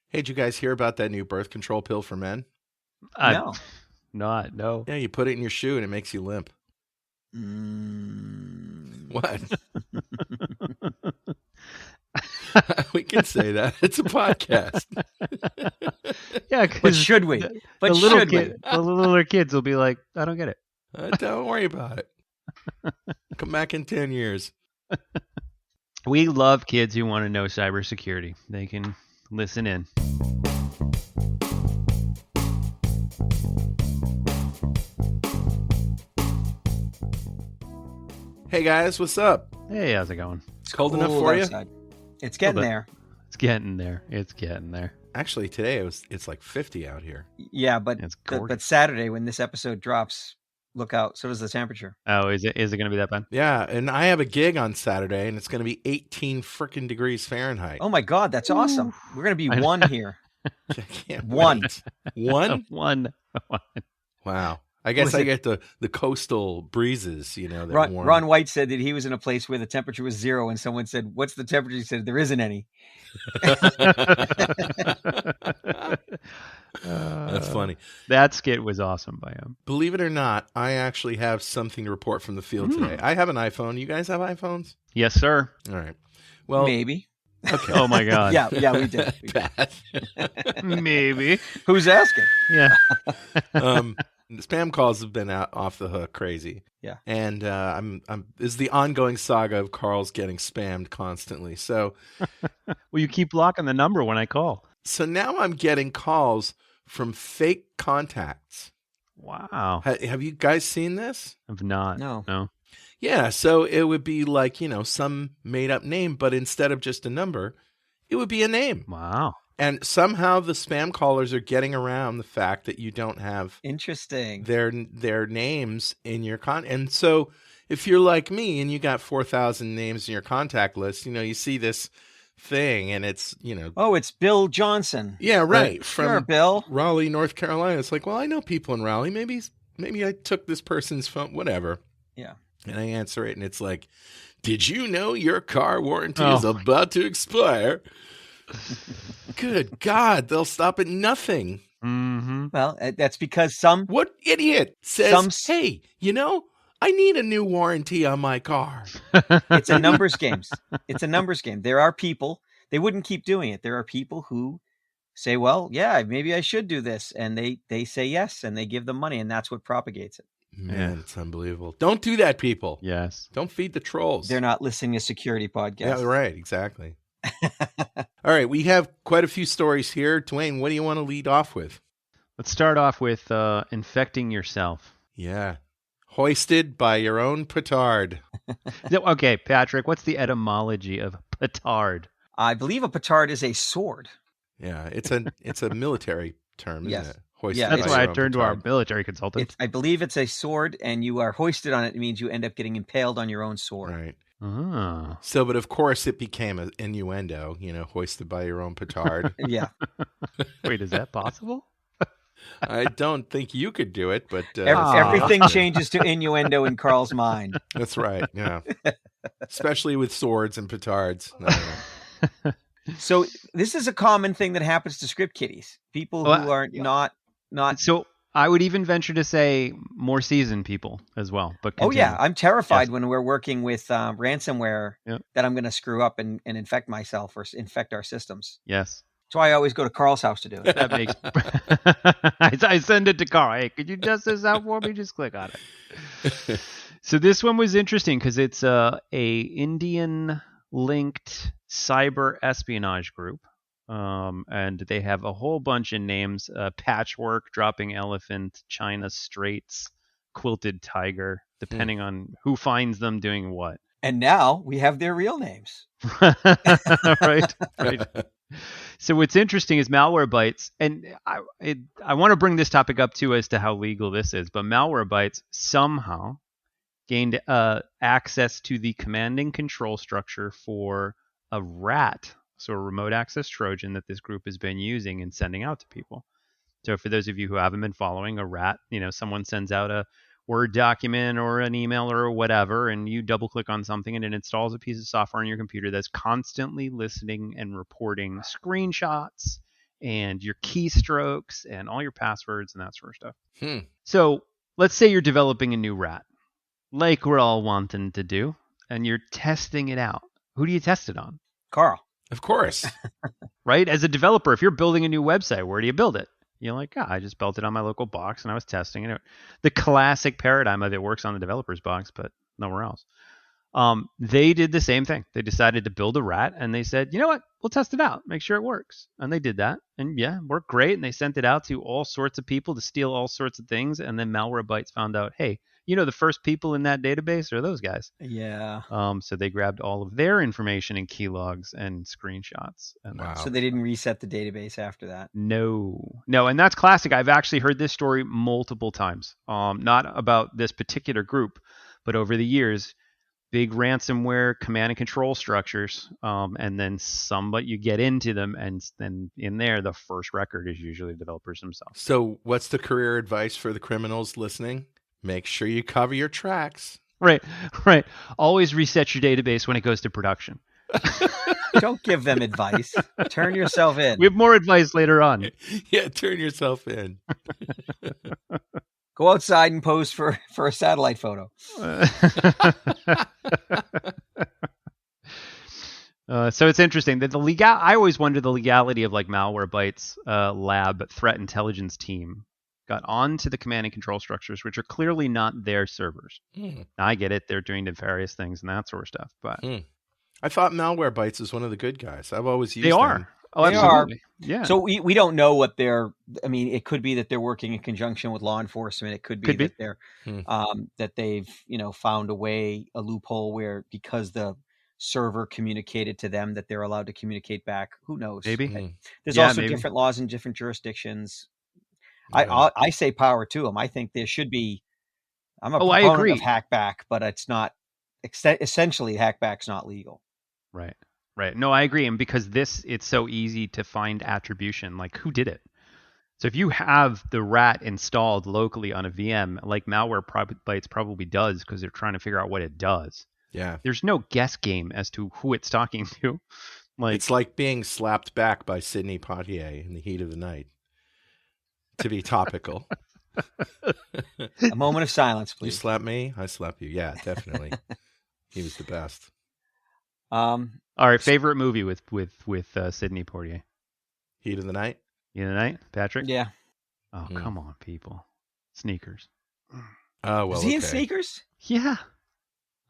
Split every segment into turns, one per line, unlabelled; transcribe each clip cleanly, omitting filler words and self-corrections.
Hey, did you guys hear about that new birth control pill for men?
No.
No.
Yeah, you put it in your shoe and it makes you limp. What? We can say that. It's a podcast.
Yeah,
But should we? But
the little
should we?
the littler kids will be like, I don't get it.
Don't worry about it. Come back in 10 years.
We love kids who want to know cybersecurity. They can listen in.
Hey guys, what's up?
Hey, how's it going?
It's cold enough for you?
outside. It's getting there.
It's getting there. It's getting there.
Actually, today it's like 50 out here.
Yeah, but
It's gorgeous.
but Saturday when this episode drops, look out. So does the temperature.
Oh, is it going to be that bad?
Yeah, and I have a gig on Saturday, and it's going to be 18 freaking degrees Fahrenheit.
Oh my God, that's awesome. We're gonna be one here.
I can't
One.
wait. One?
One.
Wow. I guess
Was
I
it-
get the coastal breezes, that warm.
Ron White said that he was in a place where the temperature was 0, and someone said, "What's the temperature?" He said, "There isn't any."
That's funny.
That skit was awesome by him.
Believe it or not, I actually have something to report from the field today. I have an iPhone. You guys have iPhones?
Yes, sir.
All right. Well,
Maybe.
okay.
Oh my God.
Yeah, we did.
Bad.
Maybe.
Who's asking?
Yeah.
The spam calls have been off the hook crazy.
Yeah.
And this is the ongoing saga of Carl's getting spammed constantly. So
Well, you keep blocking the number when I call.
now I'm getting calls from fake contacts.
Wow.
Have you guys seen this?
I've not.
No.
Yeah, so it would be like, some made up name, but instead of just a number, it would be a name.
Wow.
And somehow the spam callers are getting around the fact that you don't have
Interesting.
their names in your And so if you're like me and you got 4,000 names in your contact list, you see this thing and it's,
Oh, it's Bill Johnson.
yeah, right.
Sure,
From
Bill.
Raleigh, North Carolina. It's like, well, I know people in Raleigh. Maybe I took this person's phone, whatever.
Yeah.
And I answer it and it's like, did you know your car warranty is about to expire? Good God, they'll stop at nothing.
Mm-hmm.
Well, that's because some
What idiot says, hey, I need a new warranty on my car?
it's a numbers game. It's a numbers game. There are people, they wouldn't keep doing it. There are people who say, well, yeah, maybe I should do this. And they say yes, and they give them money, and that's what propagates it.
Man, it's unbelievable. Don't do that, people.
Yes.
Don't feed the trolls.
They're not listening to security podcasts.
Yeah, right, exactly. All right, we have quite a few stories here. Dwayne, what do you want to lead off with?
Let's start off with infecting yourself.
Yeah. Hoisted by your own petard.
Okay, Patrick, what's the etymology of petard?
I believe a petard is a sword.
Yeah, it's a military term, isn't
Yes.
it? Hoisted
Yeah,
by
That's
your
why I
own
turned to our
petard.
military consultant.
I believe it's a sword, and you are hoisted on it. It means you end up getting impaled on your own sword.
Right.
Ah.
So, but of course it became an innuendo, hoisted by your own petard.
Yeah.
Wait, is that possible?
I don't think you could do it, but
Everything changes to innuendo in Carl's mind.
That's right. Yeah. Especially with swords and petards. No.
So this is a common thing that happens to script kiddies. People who
Well,
are not.
So I would even venture to say more seasoned people as well. But
Oh yeah,
continue.
I'm terrified
Yes.
when we're working with ransomware
Yep.
that I'm going to screw up and infect myself or infect our systems.
Yes.
That's why I always go to Carl's house to do it.
That makes. I send it to Carl. Hey, could you test this out for me? Just click on it. So this one was interesting because it's a Indian linked cyber espionage group, and they have a whole bunch of names: Patchwork, Dropping Elephant, China Straits, Quilted Tiger, depending on who finds them doing what.
And now we have their real names.
Right. So what's interesting is Malwarebytes, and I want to bring this topic up too as to how legal this is, but Malwarebytes somehow gained access to the command and control structure for a RAT, so a remote access Trojan that this group has been using and sending out to people. So for those of you who haven't been following, a RAT, someone sends out a Word document or an email or whatever, and you double click on something and it installs a piece of software on your computer that's constantly listening and reporting screenshots and your keystrokes and all your passwords and that sort of stuff.
Hmm.
So let's say you're developing a new rat, like we're all wanting to do, and you're testing it out. Who do you test it on?
Carl.
Of course.
Right? As a developer, if you're building a new website, where do you build it? You're like, I just built it on my local box and I was testing it. The classic paradigm of it works on the developer's box, but nowhere else. They did the same thing. They decided to build a rat and they said, you know what? We'll test it out, make sure it works. And they did that. And yeah, it worked great. And they sent it out to all sorts of people to steal all sorts of things. And then Malwarebytes found out, hey, the first people in that database are those guys.
Yeah.
So they grabbed all of their information and key logs and screenshots. And
Wow.
So they didn't reset the database after that.
No. And that's classic. I've actually heard this story multiple times. Not about this particular group, but over the years, big ransomware command and control structures. And then you get into them, and then in there, the first record is usually developers themselves.
So what's the career advice for the criminals listening? Make sure you cover your tracks.
Right. Always reset your database when it goes to production.
Don't give them advice. Turn yourself in.
We have more advice later on.
Yeah, turn yourself in.
Go outside and pose for a satellite photo.
So it's interesting that I always wonder the legality of like Malwarebytes lab threat intelligence team got onto the command and control structures, which are clearly not their servers. Now, I get it. They're doing nefarious things and that sort of stuff. But
I thought Malwarebytes is one of the good guys. I've always used
they are.
them.
Oh,
They
absolutely.
are.
Yeah.
So we don't know what it could be that they're working in conjunction with law enforcement. It could be that they're that they've, found a loophole where, because the server communicated to them, that they're allowed to communicate back. Who knows?
Maybe.
There's also different laws in different jurisdictions.
Yeah.
I say power to them. I think there should be. I'm a
I
proponent
agree.
of hackback, but it's not essentially hackback's not legal.
Right. No, I agree. And because it's so easy to find attribution, like who did it? So if you have the rat installed locally on a VM, like Malwarebytes probably does, because they're trying to figure out what it does.
Yeah.
There's no guess game as to who it's talking to.
It's like being slapped back by Sidney Poitier in the heat of the night. To be topical.
A moment of silence,
You
please.
slap me, I slap you. Yeah, definitely. He was the best.
All right, favorite movie with Sidney Poitier?
Heat of the Night?
Heat of the Night, Patrick?
Yeah.
Oh, come on, people. Sneakers.
Oh, well,
Was he in Sneakers?
Yeah.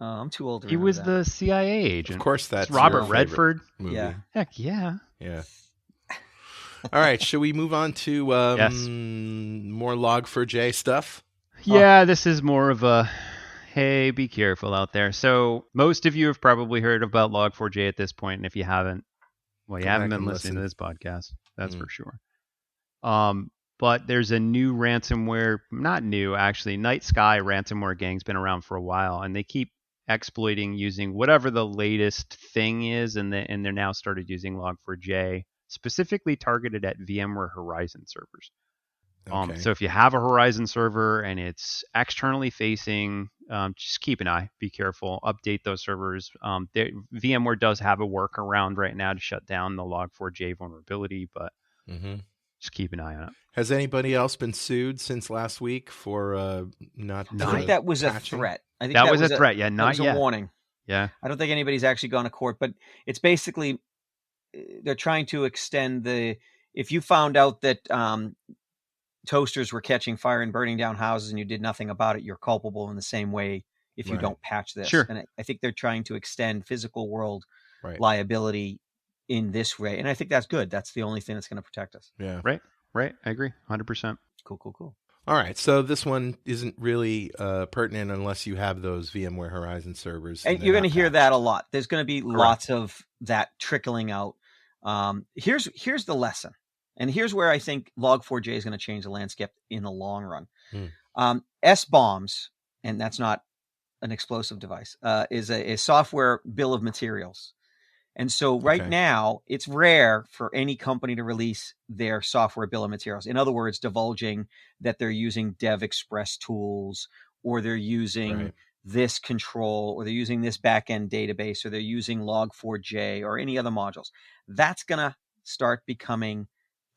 Oh, I'm too old to
He
remember
was
that.
the CIA agent.
Of course, that's
It's Robert
your favorite
Redford.
movie.
Yeah.
Heck yeah.
Yeah. All right, should we move on to
Yes.
more Log4j stuff?
Yeah, this is more of a, hey, be careful out there. So most of you have probably heard about Log4j at this point, and if you haven't, well, you
Go
haven't
back
been
and
listening to
listen.
this podcast. That's for sure. But there's a new ransomware, not new actually, Night Sky ransomware gang's been around for a while, and they keep exploiting using whatever the latest thing is, and they're now started using Log4j, specifically targeted at VMware Horizon servers.
Okay.
So if you have a Horizon server and it's externally facing, just keep an eye, be careful, update those servers. VMware does have a workaround right now to shut down the Log4j vulnerability, but just keep an eye on it.
Has anybody else been sued since last week for not?
I think that was a
patching?
threat. I think
That was a threat. Yeah,
that
not
was
yet.
a warning.
Yeah.
I don't think anybody's actually gone to court, but it's basically they're trying to extend if you found out that toasters were catching fire and burning down houses and you did nothing about it, you're culpable in the same way if you
Right.
don't patch this.
Sure.
And I think they're trying to extend physical world
Right.
liability in this way. And I think that's good. That's the only thing that's going to protect us.
Yeah.
Right. I agree. 100%.
Cool.
All right. So this one isn't really pertinent unless you have those VMware Horizon servers.
And you're going to hear that a lot. There's going to be lots of that trickling out. Here's the lesson. And here's where I think Log4j is going to change the landscape in the long run. S-bombs, and that's not an explosive device, is a software bill of materials. And so right now, it's rare for any company to release their software bill of materials. In other words, divulging that they're using Dev Express tools, or they're using this control, or they're using this backend database, or they're using Log4j or any other modules. That's going to start becoming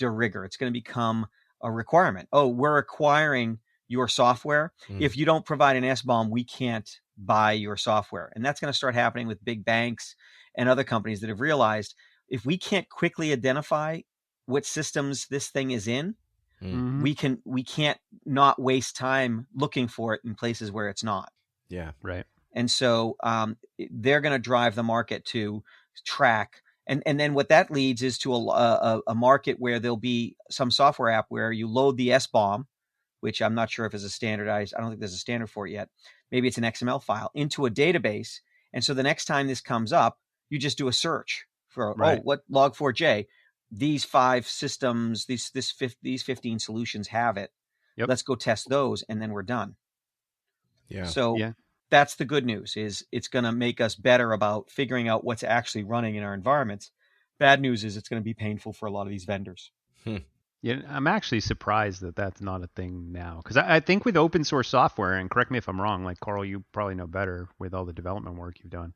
de rigueur. It's going to become a requirement. Oh, we're acquiring your software. If you don't provide an SBOM, we can't buy your software. And that's going to start happening with big banks and other companies that have realized if we can't quickly identify what systems this thing is in, we can't not waste time looking for it in places where it's not.
Yeah.
Right.
And so they're going to drive the market to track. And then what that leads is to a market where there'll be some software app where you load the SBOM, which I'm not sure if is a standardized, I don't think there's a standard for it yet. Maybe it's an XML file into a database. And so the next time this comes up, you just do a search for, what Log4j, these 5 systems, these 15 solutions have it.
Yep.
Let's go test those. And then we're done.
Yeah.
So that's the good news, is it's going to make us better about figuring out what's actually running in our environments. Bad news is it's going to be painful for a lot of these vendors.
Yeah, I'm actually surprised that that's not a thing now. Because I think with open source software, and correct me if I'm wrong, like Carl, you probably know better with all the development work you've done.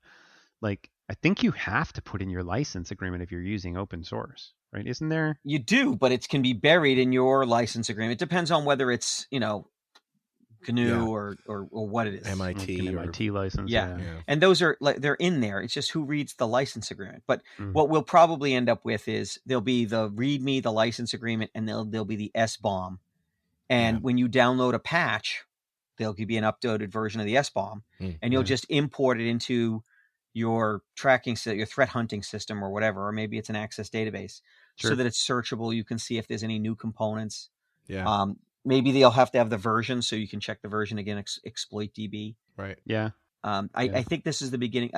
Like, I think you have to put in your license agreement if you're using open source, right? Isn't there?
You do, but it can be buried in your license agreement. It depends on whether it's, GNU or what it is.
MIT.
Like an MIT license.
Yeah. And those are like, they're in there. It's just who reads the license agreement. But what we'll probably end up with is there'll be the README, the license agreement, and there'll be the SBOM. And when you download a patch, there'll be an updated version of the SBOM, and you'll just import it into your tracking, your threat hunting system or whatever, or maybe it's an Access database, so that it's searchable. You can see if there's any new components.
Yeah.
Maybe they'll have to have the version so you can check the version again, exploit DB.
Right.
Yeah.
I think this is the beginning.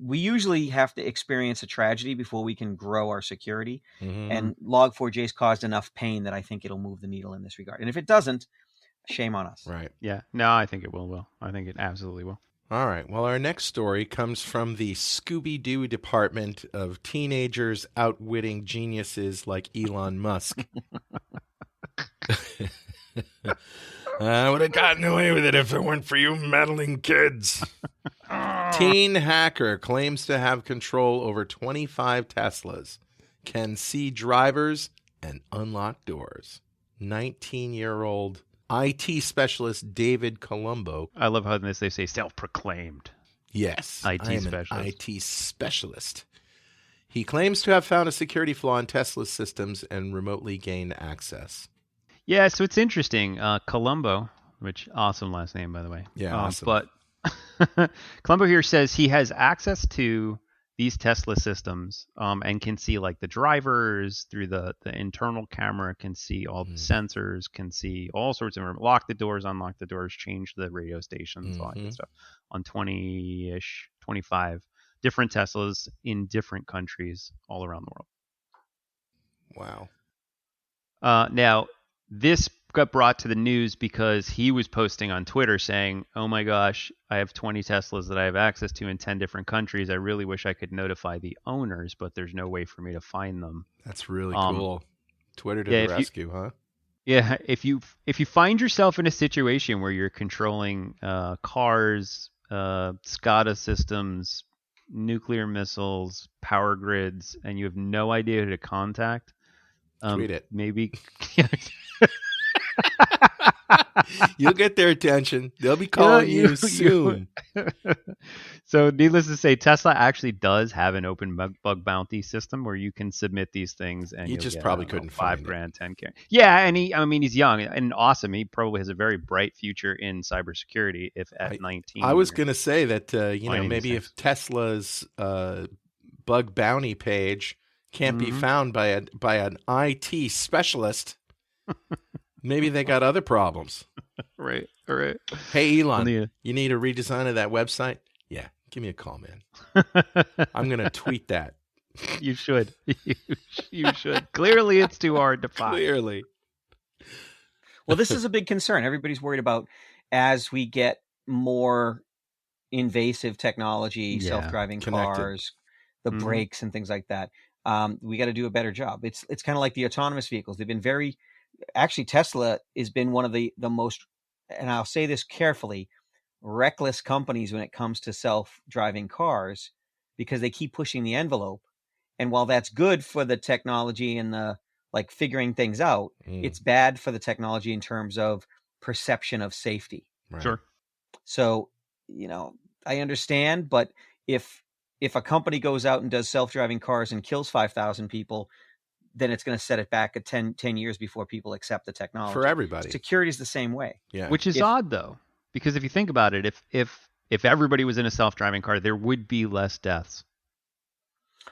We usually have to experience a tragedy before we can grow our security. And Log4j's caused enough pain that I think it'll move the needle in this regard. And if it doesn't, shame on us.
Right.
Yeah. No, I think it will. I think it absolutely will.
All right. Well, our next story comes from the Scooby-Doo department of teenagers outwitting geniuses like Elon Musk. I would have gotten away with it if it weren't for you meddling kids. Teen hacker claims to have control over 25 Teslas, can see drivers and unlock doors. 19-year-old IT specialist David Colombo.
I love how they say self-proclaimed.
Yes,
IT
I am
specialist.
An IT specialist. He claims to have found a security flaw in Tesla's systems and remotely gained access.
Yeah, so it's interesting. Colombo, which awesome last name, by the way.
Yeah, awesome.
But Colombo here says he has access to these Tesla systems and can see like the drivers through the internal camera, can see all the sensors, can see all sorts of lock the doors, unlock the doors, change the radio stations, all that good stuff on 20-ish, 25 different Teslas in different countries all around the
Wow.
world. Now, this got brought to the news because he was posting on Twitter saying, oh my gosh, I have 20 Teslas that I have access to in 10 different countries. I really wish I could notify the owners, but there's no way for me to find them.
That's really cool. Twitter to the rescue, huh?
Yeah, if you find yourself in a situation where you're controlling cars, SCADA systems, nuclear missiles, power grids, and you have no idea who to contact,
tweet it.
Maybe
you'll get their attention. They'll be calling you soon.
So needless to say, Tesla actually does have an open bug bounty system where you can submit these things and
you just probably couldn't
find
$5,000,
$10K. Yeah, and he's young and awesome. He probably has a very bright future in cybersecurity if at 19.
I was going to say that maybe if Tesla's bug bounty page can't be found by an IT specialist, maybe they got other problems.
Right. All right.
Hey, Elon, you need a redesign of that website? Yeah, give me a call, man. I'm going to tweet that.
You should. You should. Clearly, it's too hard to find.
Clearly.
Well, this is a big concern. Everybody's worried about as we get more invasive technology, self-driving cars, the brakes and things like that. We got to do a better job. It's kind of like the autonomous vehicles. They've been actually Tesla has been one of the most, and I'll say this carefully, reckless companies when it comes to self-driving cars, because they keep pushing the envelope. And while that's good for the technology and the like figuring things out, it's bad for the technology in terms of perception of safety.
Right.
Sure.
So, I understand, but if a company goes out and does self-driving cars and kills 5,000 people, then it's going to set it back at 10 years before people accept the technology.
For everybody.
Security is the same way.
Yeah.
Which is odd, though, because if you think about it, if everybody was in a self-driving car, there would be less deaths.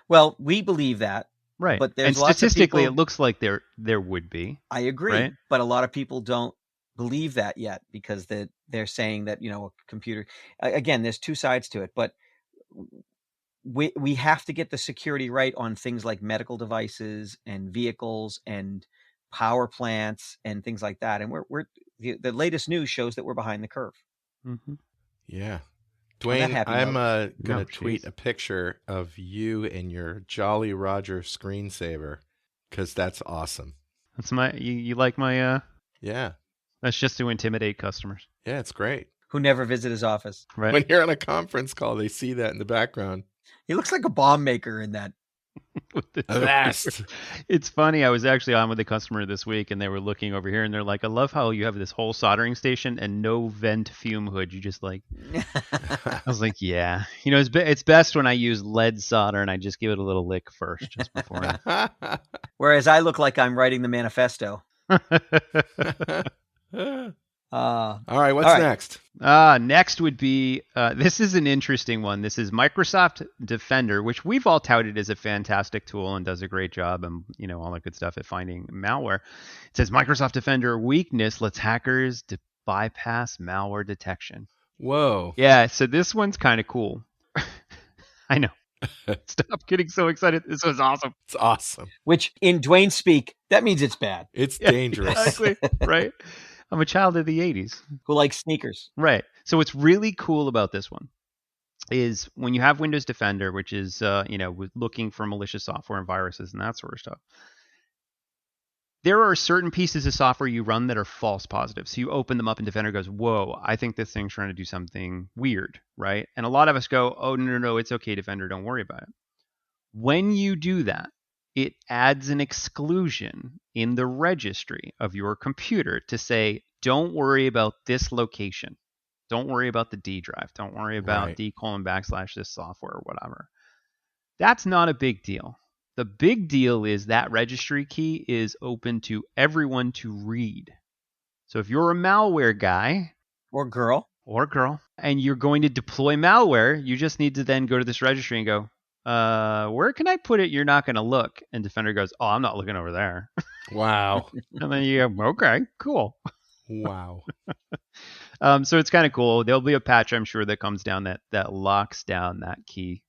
Well, we believe that.
Right.
But there's
and
lots
statistically,
of people,
it looks like there would be.
I agree.
Right?
But a lot of people don't believe that yet because they're saying that, a computer, again, there's two sides to it, but we have to get the security right on things like medical devices and vehicles and power plants and things like that. And the latest news shows that we're behind the curve.
Mm-hmm.
Yeah. Dwayne, I'm going to tweet a picture of you and your Jolly Roger screensaver because that's awesome.
That's you like my
Yeah.
That's just to intimidate customers.
Yeah, it's great.
Who never visit his office.
Right.
When you're on a conference call, they see that in the background.
He looks like a bomb maker in that.
Avast.
It's funny. I was actually on with a customer this week, and they were looking over here, and they're like, "I love how you have this whole soldering station and no vent fume hood. You just like." I was like, "Yeah, it's best when I use lead solder and I just give it a little lick first, just before."
Whereas I look like I'm writing the manifesto.
All right, what's next?
Next would be, this is an interesting one. This is Microsoft Defender, which we've all touted as a fantastic tool and does a great job and, all that good stuff at finding malware. It says Microsoft Defender weakness lets hackers bypass malware detection.
Whoa.
Yeah, so this one's kind of cool. I know. Stop getting so excited. This was awesome.
It's awesome.
Which, in Dwayne speak, that means it's bad.
It's dangerous.
Exactly, right? I'm a child of the 80s.
Who likes sneakers.
Right. So what's really cool about this one is when you have Windows Defender, which is, looking for malicious software and viruses and that sort of stuff, there are certain pieces of software you run that are false positives. So you open them up and Defender goes, whoa, I think this thing's trying to do something weird, right? And a lot of us go, oh, no, it's okay, Defender, don't worry about it. When you do that, it adds an exclusion in the registry of your computer to say, don't worry about this location. Don't worry about the D drive. Don't worry about D:// this software or whatever. That's not a big deal. The big deal is that registry key is open to everyone to read. So if you're a malware guy
or girl,
and you're going to deploy malware, you just need to then go to this registry and go, where can I put it? You're not going to look. And Defender goes, oh, I'm not looking over there.
Wow.
And then you go, okay, cool.
Wow.
So it's kind of cool. There'll be a patch, I'm sure, that comes down that locks down that key.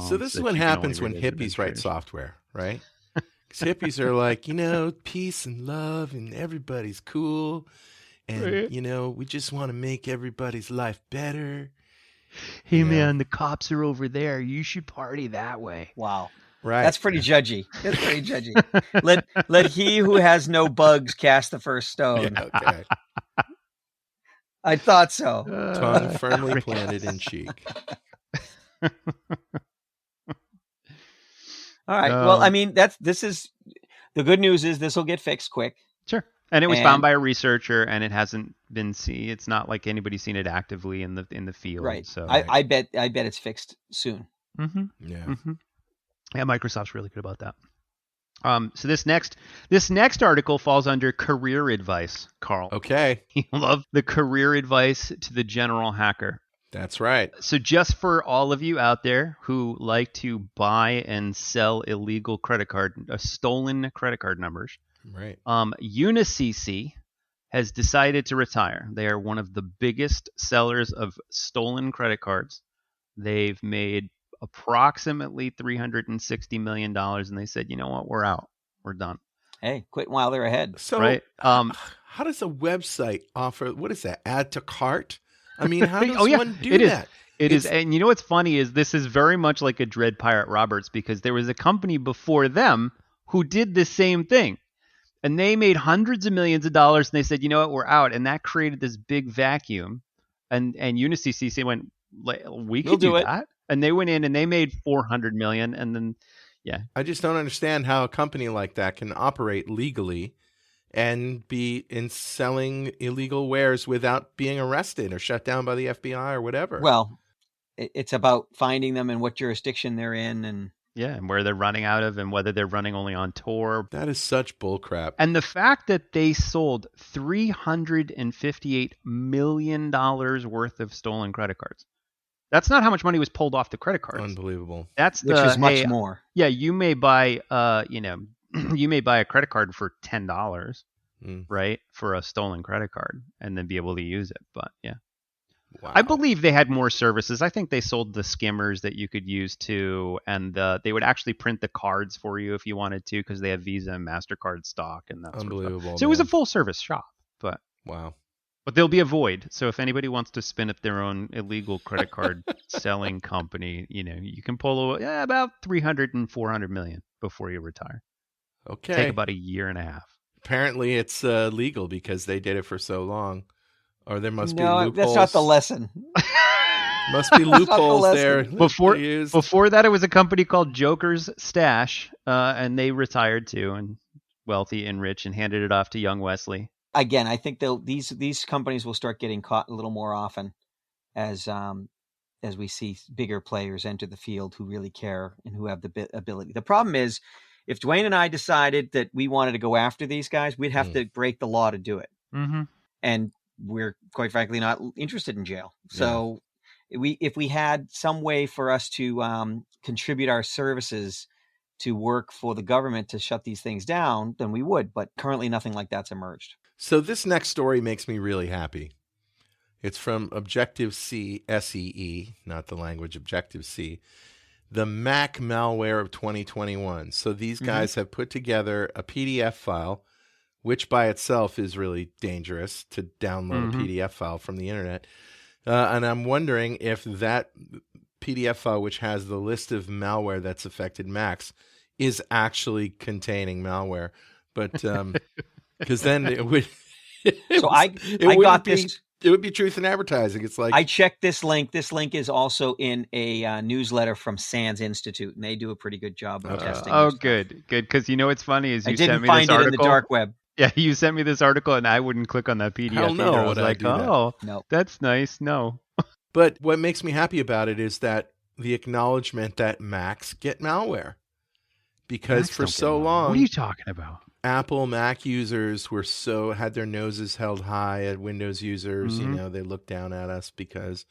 So this is what happens when hippies write software, right? Because hippies are like, peace and love and everybody's cool. And, we just want to make everybody's life better.
Hey, man, the cops are over there. You should party that way.
Wow.
Right.
That's pretty judgy. Let he who has no bugs cast the first stone.
Yeah, okay.
I thought so.
Tongue firmly planted in cheek.
All right. Well, I mean, this is the good news is this will get fixed quick.
Sure. And it was found by a researcher, and it hasn't been seen. It's not like anybody's seen it actively in the field.
Right.
So
I bet it's fixed soon.
Mm-hmm.
Yeah.
Mm-hmm. Yeah. Microsoft's really good about that. So this next article falls under career advice, Carl.
Okay.
You love the career advice to the general hacker.
That's right.
So just for all of you out there who like to buy and sell illegal stolen credit card numbers,
right?
Unicc has decided to retire. They are one of the biggest sellers of stolen credit cards. They've made approximately $360 million, and they said, you know what, we're out. We're done.
Hey, quit while they're ahead.
So
right?
How does a website offer, what is that, add to cart? I mean, how does one do that?
It is. And you know what's funny is this is very much like a Dread Pirate Roberts, because there was a company before them who did the same thing. And they made hundreds of millions of dollars, and they said, you know what, we're out. And that created this big vacuum. And Unicc went, we could do that. And they went in and they made $400 million. And then, Yeah.
I just don't understand how a company like that can operate legally and be in selling illegal wares without being arrested or shut down by the FBI or whatever.
Well, it's about finding them and what jurisdiction they're in, and
Yeah, and where they're running out of and whether they're running only on tour.
That is such bullcrap.
And the fact that they sold $358 million worth of stolen credit cards. That's not how much money was pulled off the credit cards.
Unbelievable.
That's
which is much more.
Yeah, you may buy you may buy a credit card for $10, right? For a stolen credit card and then be able to use it. But yeah.
Wow.
I believe they had more services. I think they sold the skimmers that you could use too, and they would actually print the cards for you if you wanted to, because they have Visa and MasterCard stock and that sort of stuff. So it was a full service shop, but there'll be a void. So if anybody wants to spin up their own illegal credit card selling company, you can pull about 300 and 400 million before you retire.
Okay.
Take about a year and a half.
Apparently it's legal because they did it for so long. Or there must be loopholes.
That's not the lesson.
Must be loopholes there.
Before that, it was a company called Joker's Stash, and they retired too, and wealthy and rich, and handed it off to young Wesley.
Again, I think these companies will start getting caught a little more often as we see bigger players enter the field who really care and who have the ability. The problem is, if Dwayne and I decided that we wanted to go after these guys, we'd have to break the law to do it. Mm-hmm. And we're quite frankly not interested in jail. So if we had some way for us to contribute our services to work for the government to shut these things down, then we would. But currently nothing like that's emerged.
So this next story makes me really happy. It's from Objective-C, SEE, not the language Objective-C, the Mac malware of 2021. So these guys have put together a PDF file, which by itself is really dangerous to download a PDF file from the internet. And I'm wondering if that PDF file, which has the list of malware that's affected Macs, is actually containing malware. But because then it would... It would be truth in advertising. It's like...
I checked this link. This link is also in a newsletter from SANS Institute, and they do a pretty good job of testing.
Oh, good. Because what's funny is you sent me this article.
I didn't find it in the dark web.
Yeah, you sent me this article, and I wouldn't click on that PDF.
Hell no,
I was like,
no.
That's nice. No.
But what makes me happy about it is that the acknowledgement that Macs get malware. Because Macs for so long...
What are you talking about?
Apple Mac users had their noses held high at Windows users. They looked down at us because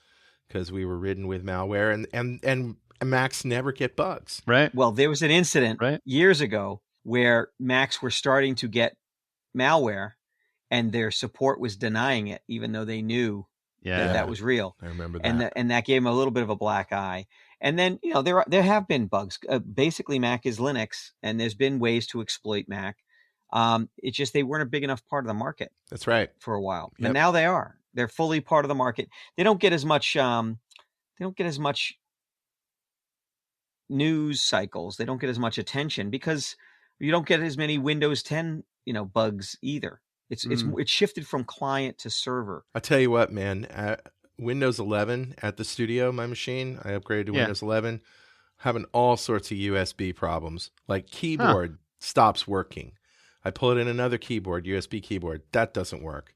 we were ridden with malware, and Macs never get bugs.
Right.
Well, there was an incident years ago where Macs were starting to get malware, and their support was denying it, even though they knew that was real.
I remember that,
and that gave them a little bit of a black eye. And then there have been bugs. Basically, Mac is Linux, and there's been ways to exploit Mac. It's just they weren't a big enough part of the market.
That's right.
For a while, but now they are. They're fully part of the market. They don't get as much. They don't get as much news cycles. They don't get as much attention because you don't get as many Windows 10 bugs either. It's shifted from client to server.
I tell you what, man. Windows 11 at the studio, my machine, I upgraded to Windows 11, having all sorts of USB problems. Like keyboard stops working. I pull it in another keyboard, USB keyboard. That doesn't work.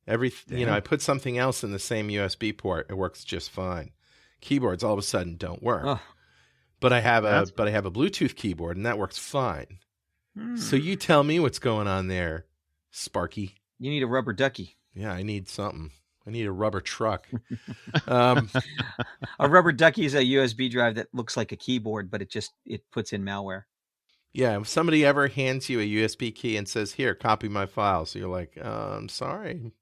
I put something else in the same USB port. It works just fine. Keyboards all of a sudden don't work. But I have a Bluetooth keyboard, and that works fine. So you tell me what's going on there, Sparky.
You need a rubber ducky.
Yeah, I need something. I need a rubber truck.
A rubber ducky is a USB drive that looks like a keyboard, but it puts in malware.
Yeah, if somebody ever hands you a USB key and says, "Here, copy my file," so you're like, "I'm sorry."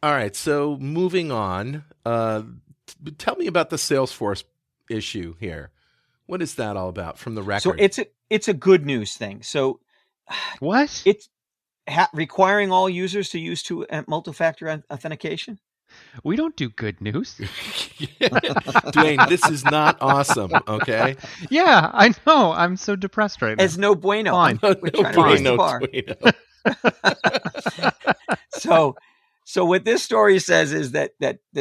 All right, so moving on. Tell me about the Salesforce issue here. What is that all about from the record?
So it's a good news thing. So
what?
It's requiring all users to use multi-factor authentication.
We don't do good news.
Dwayne, this is not awesome, okay?
Yeah, I know. I'm so depressed right now.
It's no bueno.
Fine.
We're trying to raise the bar.
Bueno.
So what this story says is that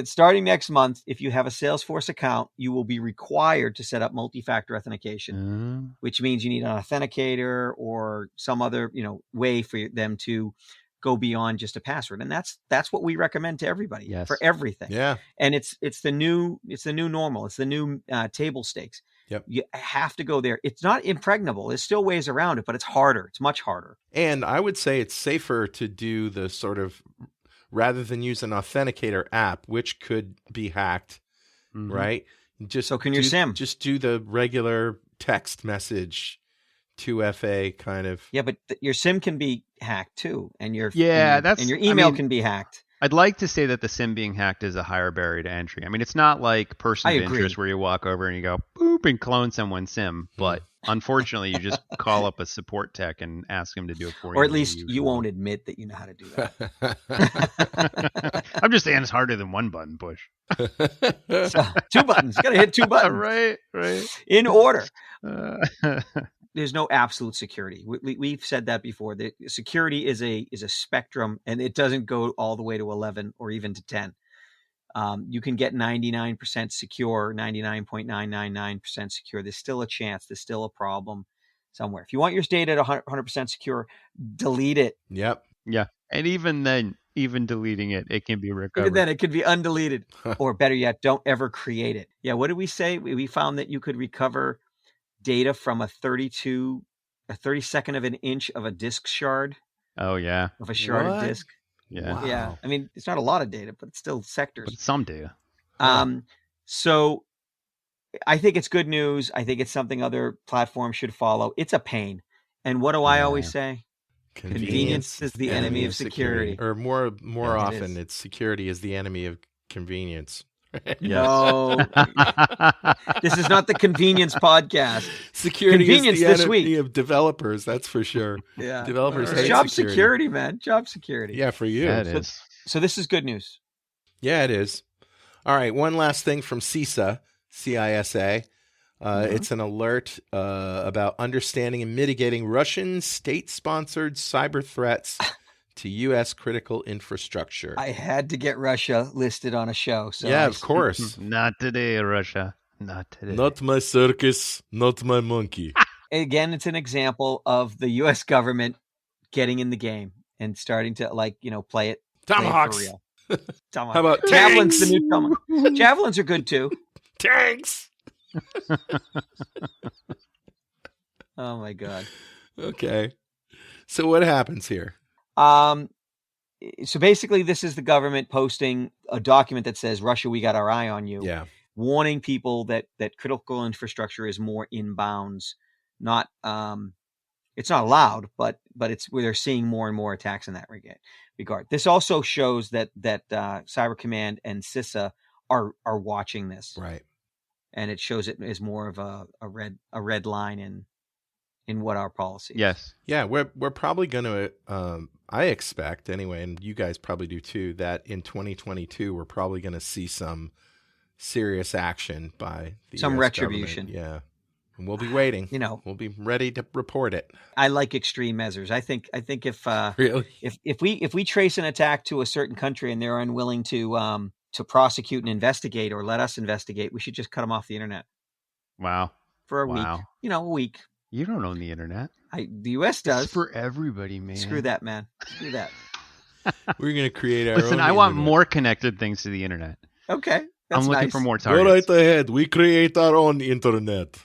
starting next month, if you have a Salesforce account, you will be required to set up multi-factor authentication, which means you need an authenticator or some other, way for them to go beyond just a password. And that's what we recommend to everybody for everything.
Yeah.
And it's the new normal. It's the new table stakes.
Yep.
You have to go there. It's not impregnable. There's still ways around it, but it's harder. It's much harder.
And I would say it's safer to do the sort of, rather than use an authenticator app, which could be hacked, right?
So can your SIM.
Just do the regular text message 2FA kind of.
Yeah, but your SIM can be hacked too, and your
and
your email can be hacked.
I'd like to say that the SIM being hacked is a higher barrier to entry. I mean, it's not like person of interest where you walk over and you go boop and clone someone's SIM, but unfortunately, you just call up a support tech and ask them to do it for you.
Or at least you won't admit that you know how to do
that. I'm just saying it's harder than one button push.
So, 2 buttons. You got to hit 2 buttons.
Right.
In order. There's no absolute security. We've said that before. The security is a spectrum, and it doesn't go all the way to 11 or even to 10. You can get 99% secure, 99.999% secure. There's still a chance. There's still a problem somewhere. If you want your data at 100% secure, delete it.
Yep.
Yeah. And even then, even deleting it, it can be recovered.
Even then, it could be undeleted. Or better yet, don't ever create it. Yeah. What did we say? We found that you could recover data from a 32nd of an inch of a disk shard.
Oh, yeah.
Of a sharded disk.
Yeah.
Wow.
Yeah. I mean, it's not a lot of data, but it's still sectors.
But it's some data.
So I think it's good news. I think it's something other platforms should follow. It's a pain. And what do I always say? Convenience is the enemy of security.
Or more often, it's security is the enemy of convenience.
No, this is not the convenience podcast.
Security
convenience
is the
this
enemy
week
of developers. That's for sure.
Yeah,
developers hate
job
security,
man. Job security.
Yeah, for you.
Yeah, it is.
So this is good news.
Yeah, it is. All right, one last thing from CISA. It's an alert about understanding and mitigating Russian state-sponsored cyber threats to U.S. critical infrastructure.
I had to get Russia listed on a show. So
yeah, of course.
Not today, Russia. Not today.
Not my circus, not my monkey.
Again, it's an example of the U.S. government getting in the game and starting to play it.
Tomahawks.
For real.
How about
javelins?
tanks?
The new tomahawk. Javelins are good too.
Tanks.
Oh my God.
Okay. So what happens here?
So basically, this is the government posting a document that says, "Russia, we got our eye on you."
Yeah.
Warning people that critical infrastructure is more inbounds. Not, it's not allowed, but it's where they're seeing more and more attacks in that regard. This also shows that Cyber Command and CISA are watching this,
right? And
it shows it as more of a red line in what our policy is.
Yes.
Yeah, we're probably going to, I expect anyway, and you guys probably do too, that in 2022 we're probably going to see some serious action by the
some
US
retribution.
Government. Yeah, and we'll be waiting. We'll be ready to report it.
I like extreme measures. I think if
really
if we trace an attack to a certain country and they're unwilling to prosecute and investigate or let us investigate, we should just cut them off the internet.
Wow.
For a week. A week.
You don't own the internet.
The U.S. does.
It's for everybody, man.
Screw that, man. Screw that.
We're going to create our own
Listen, I want more connected things to the internet.
Okay.
I'm looking for more targets.
Go right ahead. We create our own internet.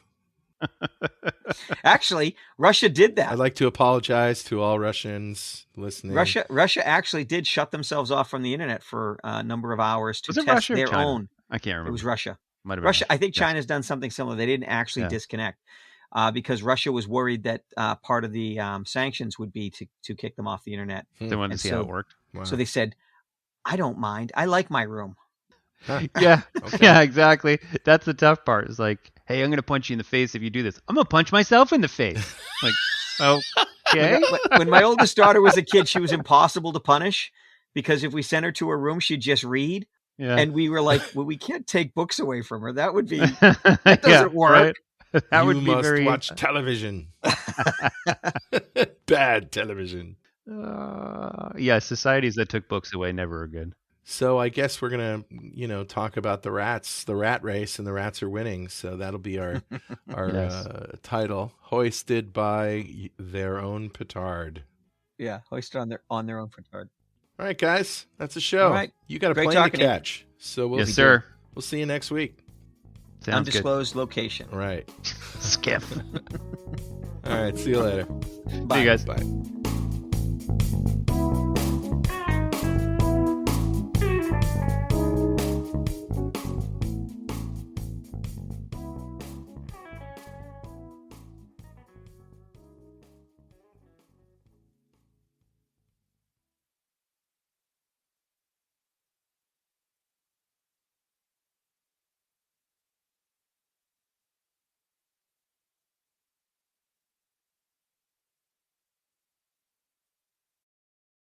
Actually, Russia did that.
I'd like to apologize to all Russians listening.
Russia actually did shut themselves off from the internet for a number of hours to test
Russia
their own.
I can't remember.
It was Russia.
Might have been
Russia. I think China's done something similar. They didn't actually disconnect. Because Russia was worried that part of the sanctions would be to kick them off the internet.
They wanted to see how it worked.
Wow.
So they said, I don't mind. I like my room.
Huh. Yeah. Okay. Yeah, exactly. That's the tough part. It's like, hey, I'm going to punch you in the face if you do this. I'm going to punch myself in the face. Like, okay.
When my oldest daughter was a kid, she was impossible to punish because if we sent her to her room, she'd just read.
Yeah.
And we were like, well, we can't take books away from her. That would be, that doesn't work.
Right? That
you
would be
must
very...
watch television. Bad television.
Yeah, societies that took books away never are good.
So I guess we're gonna, talk about the rats, the rat race, and the rats are winning. So that'll be our
Yes.
title, hoisted by their own petard.
Yeah, hoisted on their own petard.
All right, guys, that's a show.
All right.
You got a
Great
plane to
talking to you.
catch. So we'll
Yes, sir.
We'll see you next week.
Sounds good.
Undisclosed location.
All right.
Skip.
All right. See you later.
Bye.
See you guys.
Bye.